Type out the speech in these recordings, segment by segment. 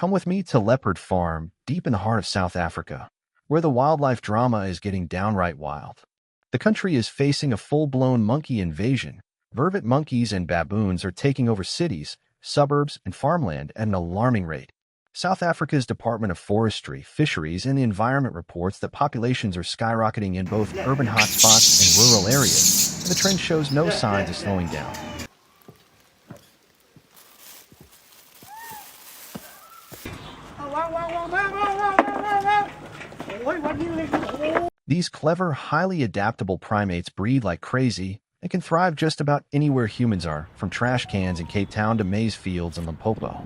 Come with me to Leopard Farm, deep in the heart of South Africa, where the wildlife drama is getting downright wild. The country is facing a full-blown monkey invasion. Vervet monkeys and baboons are taking over cities, suburbs, and farmland at an alarming rate. South Africa's Department of Forestry, Fisheries, and the Environment reports that populations are skyrocketing in both urban hotspots and rural areas, and the trend shows no signs of slowing down. These clever, highly adaptable primates breed like crazy and can thrive just about anywhere humans are, from trash cans in Cape Town to maize fields in Limpopo.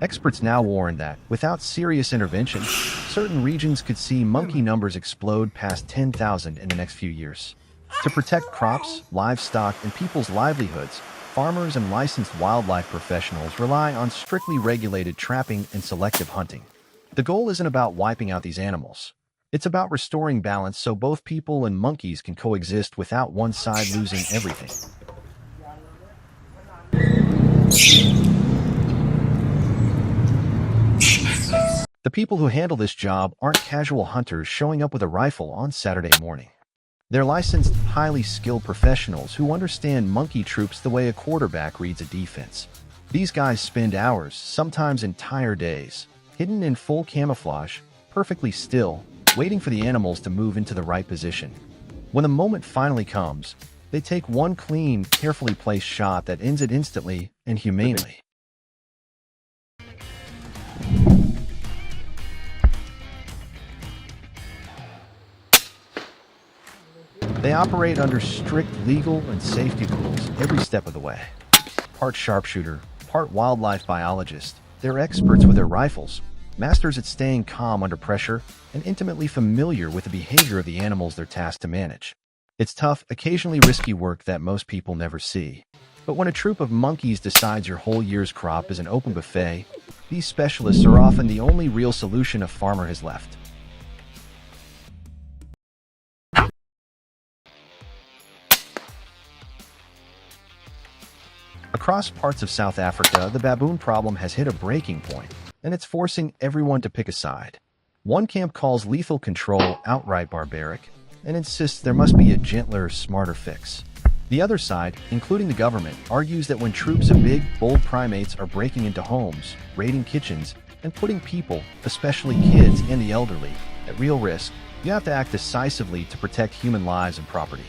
Experts now warn that, without serious intervention, certain regions could see monkey numbers explode past 10,000 in the next few years. To protect crops, livestock, and people's livelihoods, farmers and licensed wildlife professionals rely on strictly regulated trapping and selective hunting. The goal isn't about wiping out these animals. It's about restoring balance so both people and monkeys can coexist without one side losing everything. The people who handle this job aren't casual hunters showing up with a rifle on Saturday morning. They're licensed, highly skilled professionals who understand monkey troops the way a quarterback reads a defense. These guys spend hours, sometimes entire days, hidden in full camouflage, perfectly still, waiting for the animals to move into the right position. When the moment finally comes, they take one clean, carefully placed shot that ends it instantly and humanely. They operate under strict legal and safety rules every step of the way. Part sharpshooter, part wildlife biologist, they're experts with their rifles, masters at staying calm under pressure, and intimately familiar with the behavior of the animals they're tasked to manage. It's tough, occasionally risky work that most people never see. But when a troop of monkeys decides your whole year's crop is an open buffet, these specialists are often the only real solution a farmer has left. Across parts of South Africa, the baboon problem has hit a breaking point, and it's forcing everyone to pick a side. One camp calls lethal control outright barbaric and insists there must be a gentler, smarter fix. The other side, including the government, argues that when troops of big, bold primates are breaking into homes, raiding kitchens, and putting people, especially kids and the elderly, at real risk, you have to act decisively to protect human lives and property.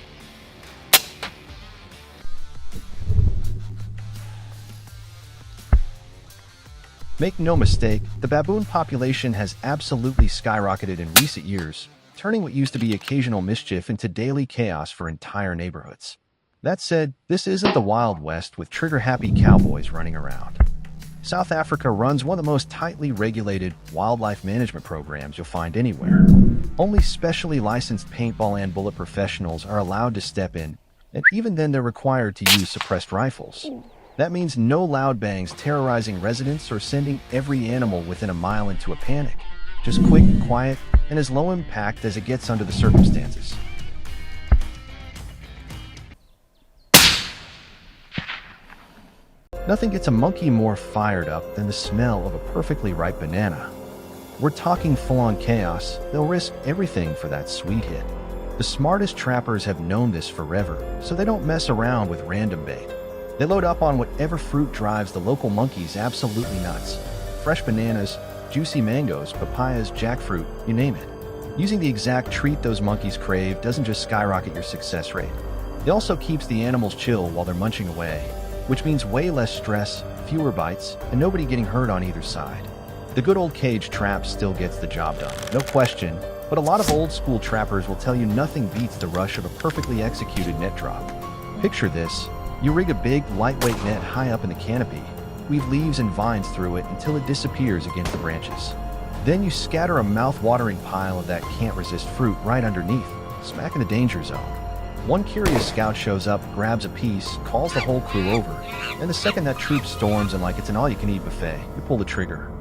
Make no mistake, the baboon population has absolutely skyrocketed in recent years, turning what used to be occasional mischief into daily chaos for entire neighborhoods. That said, this isn't the Wild West with trigger-happy cowboys running around. South Africa runs one of the most tightly regulated wildlife management programs you'll find anywhere. Only specially licensed paintball and bullet professionals are allowed to step in, and even then they're required to use suppressed rifles. That means no loud bangs terrorizing residents or sending every animal within a mile into a panic. Just quick, quiet, and as low impact as it gets under the circumstances. Nothing gets a monkey more fired up than the smell of a perfectly ripe banana. We're talking full-on chaos. They'll risk everything for that sweet hit. The smartest trappers have known this forever, so they don't mess around with random bait. They load up on whatever fruit drives the local monkeys absolutely nuts. Fresh bananas, juicy mangoes, papayas, jackfruit, you name it. Using the exact treat those monkeys crave doesn't just skyrocket your success rate. It also keeps the animals chill while they're munching away, which means way less stress, fewer bites, and nobody getting hurt on either side. The good old cage trap still gets the job done, no question, but a lot of old school trappers will tell you nothing beats the rush of a perfectly executed net drop. Picture this. You rig a big, lightweight net high up in the canopy, weave leaves and vines through it until it disappears against the branches. Then you scatter a mouth-watering pile of that can't-resist fruit right underneath, smack in the danger zone. One curious scout shows up, grabs a piece, calls the whole crew over, and the second that troop storms and like it's an all-you-can-eat buffet, you pull the trigger.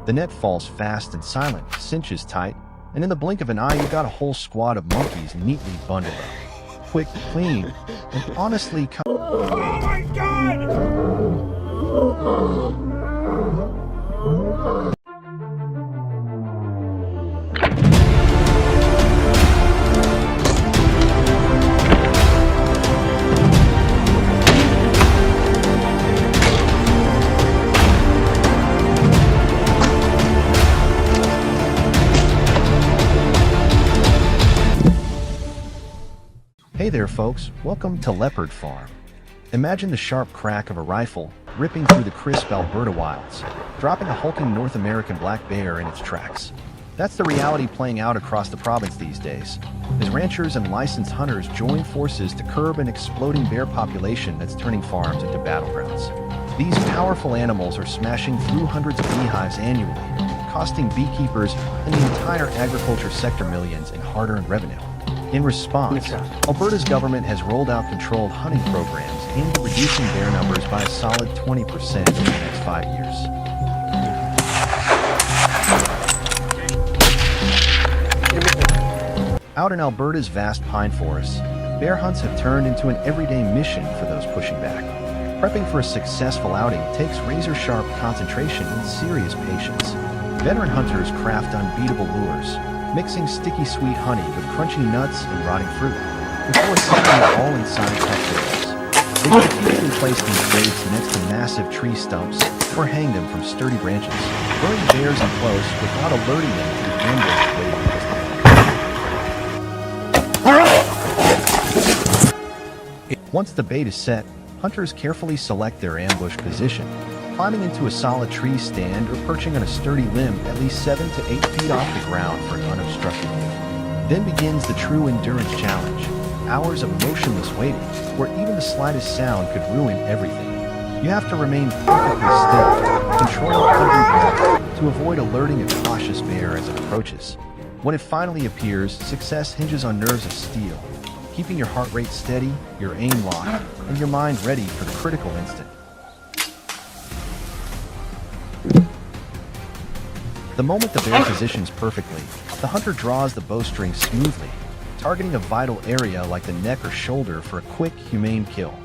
The net falls fast and silent, cinches tight, and in the blink of an eye you've got a whole squad of monkeys neatly bundled up. Quick, clean, and honestly Oh my God! Hey there folks, welcome to Leopard Farm. Imagine the sharp crack of a rifle ripping through the crisp Alberta wilds, dropping a hulking North American black bear in its tracks. That's the reality playing out across the province these days, as ranchers and licensed hunters join forces to curb an exploding bear population that's turning farms into battlegrounds. These powerful animals are smashing through hundreds of beehives annually, costing beekeepers and the entire agriculture sector millions in hard-earned revenue. In response, Alberta's government has rolled out controlled hunting programs aimed at reducing bear numbers by a solid 20% over the next 5 years. Out in Alberta's vast pine forests, bear hunts have turned into an everyday mission for those pushing back. Prepping for a successful outing takes razor-sharp concentration and serious patience. Veteran hunters craft unbeatable lures, mixing sticky sweet honey with crunchy nuts and rotting fruit, before settling it all inside cocktails. They strategically place these baits next to massive tree stumps or hang them from sturdy branches, luring bears in close without alerting them to the ambush waiting just ahead. Once the bait is set, hunters carefully select their ambush position, climbing into a solid tree stand or perching on a sturdy limb at least 7 to 8 feet off the ground for an unobstructed view. Then begins the true endurance challenge, hours of motionless waiting, where even the slightest sound could ruin everything. You have to remain perfectly still, control every breath, to avoid alerting a cautious bear as it approaches. When it finally appears, success hinges on nerves of steel, keeping your heart rate steady, your aim locked, and your mind ready for the critical instant. The moment the bear positions perfectly, the hunter draws the bowstring smoothly, targeting a vital area like the neck or shoulder for a quick, humane kill.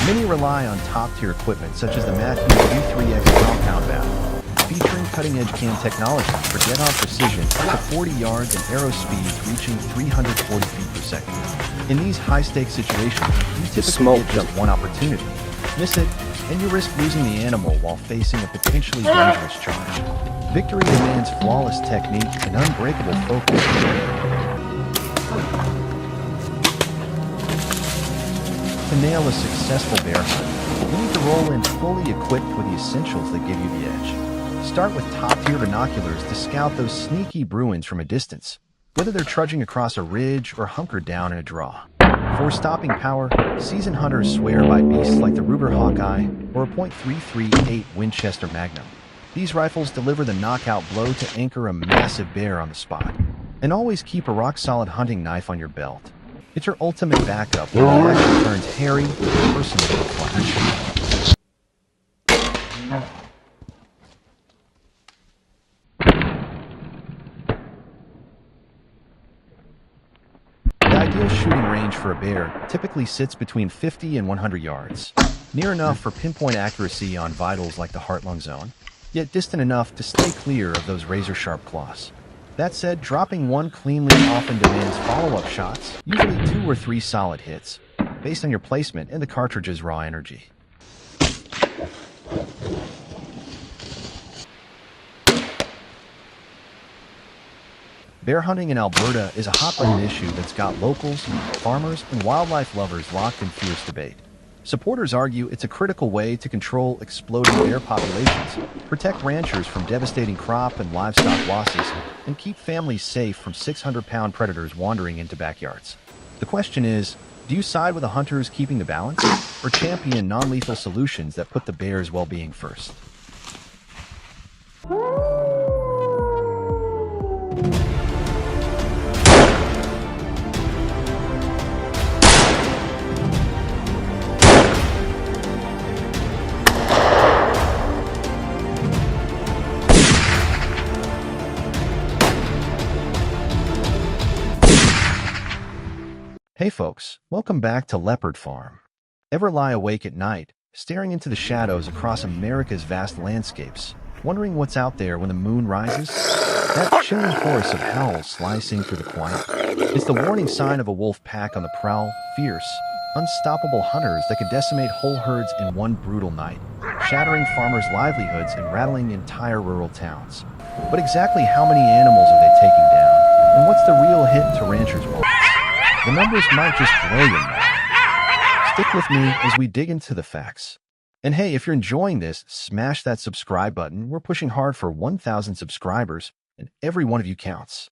Many rely on top-tier equipment such as the Matthews U3X compound bow, featuring cutting-edge cam technology for dead-on precision up to 40 yards and arrow speeds reaching 340 feet per second. In these high-stakes situations, you typically get just one opportunity. Miss it, and you risk losing the animal while facing a potentially dangerous charge. Victory demands flawless technique and unbreakable focus. To nail a successful bear hunt, you need to roll in fully equipped with the essentials that give you the edge. Start with top-tier binoculars to scout those sneaky Bruins from a distance, whether they're trudging across a ridge or hunkered down in a draw. For stopping power, seasoned hunters swear by beasts like the Ruger Hawkeye or a .338 Winchester Magnum. These rifles deliver the knockout blow to anchor a massive bear on the spot. And always keep a rock-solid hunting knife on your belt. It's your ultimate backup when the action turns hairy and personal to the flash. The ideal shooting range for a bear typically sits between 50 and 100 yards, near enough for pinpoint accuracy on vitals like the heart-lung zone, yet distant enough to stay clear of those razor-sharp claws. That said, dropping one cleanly often demands follow-up shots, usually 2 or 3 solid hits, based on your placement and the cartridge's raw energy. Bear hunting in Alberta is a hot-button issue that's got locals, farmers, and wildlife lovers locked in fierce debate. Supporters argue it's a critical way to control exploding bear populations, protect ranchers from devastating crop and livestock losses, and keep families safe from 600-pound predators wandering into backyards. The question is, do you side with the hunters keeping the balance, or champion non-lethal solutions that put the bear's well-being first? Hey folks, welcome back to Leopard Farm. Ever lie awake at night, staring into the shadows across America's vast landscapes, wondering what's out there when the moon rises? That chilling chorus of howls slicing through the quiet. It's the warning sign of a wolf pack on the prowl, fierce, unstoppable hunters that could decimate whole herds in one brutal night, shattering farmers' livelihoods and rattling entire rural towns. But exactly how many animals are they taking down? And what's the real hit to ranchers' wallets? The numbers might just blow your mind. Stick with me as we dig into the facts. And hey, if you're enjoying this, smash that subscribe button. We're pushing hard for 1,000 subscribers, and every one of you counts.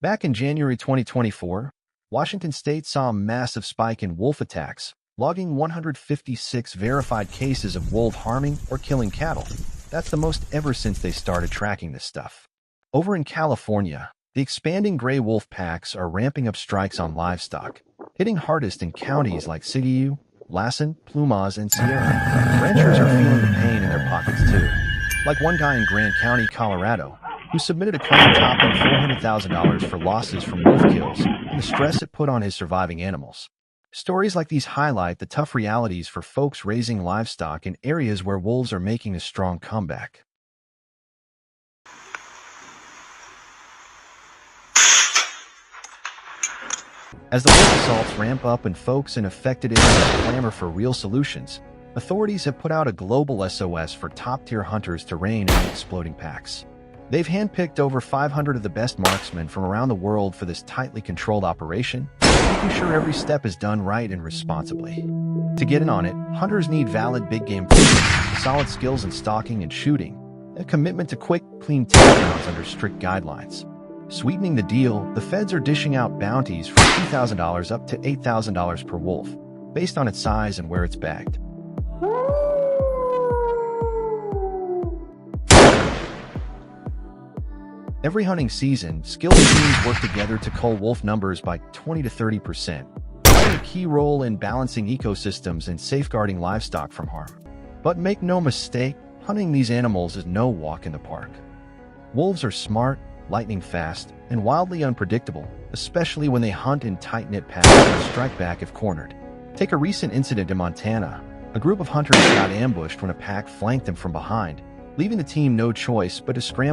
Back in January 2024, Washington State saw a massive spike in wolf attacks, logging 156 verified cases of wolf harming or killing cattle. That's the most ever since they started tracking this stuff. Over in California, the expanding gray wolf packs are ramping up strikes on livestock, hitting hardest in counties like Siskiyou, Lassen, Plumas, and Sierra. Ranchers are feeling the pain in their pockets too, like one guy in Grand County, Colorado, who submitted a claim topping $400,000 for losses from wolf kills and the stress it put on his surviving animals. Stories like these highlight the tough realities for folks raising livestock in areas where wolves are making a strong comeback. As the wolf assaults ramp up and folks in affected areas clamor for real solutions, authorities have put out a global SOS for top-tier hunters to rein in the exploding packs. They've handpicked over 500 of the best marksmen from around the world for this tightly controlled operation, making sure every step is done right and responsibly. To get in on it, hunters need valid big game focus, solid skills in stalking and shooting, and a commitment to quick, clean takedowns under strict guidelines. Sweetening the deal, the feds are dishing out bounties from $2,000 up to $8,000 per wolf, based on its size and where it's bagged. Every hunting season, skilled teams work together to cull wolf numbers by 20 to 30%, playing a key role in balancing ecosystems and safeguarding livestock from harm. But make no mistake, hunting these animals is no walk in the park. Wolves are smart, lightning fast, and wildly unpredictable, especially when they hunt in tight-knit packs and strike back if cornered. Take a recent incident in Montana. A group of hunters got ambushed when a pack flanked them from behind, leaving the team no choice but to scramble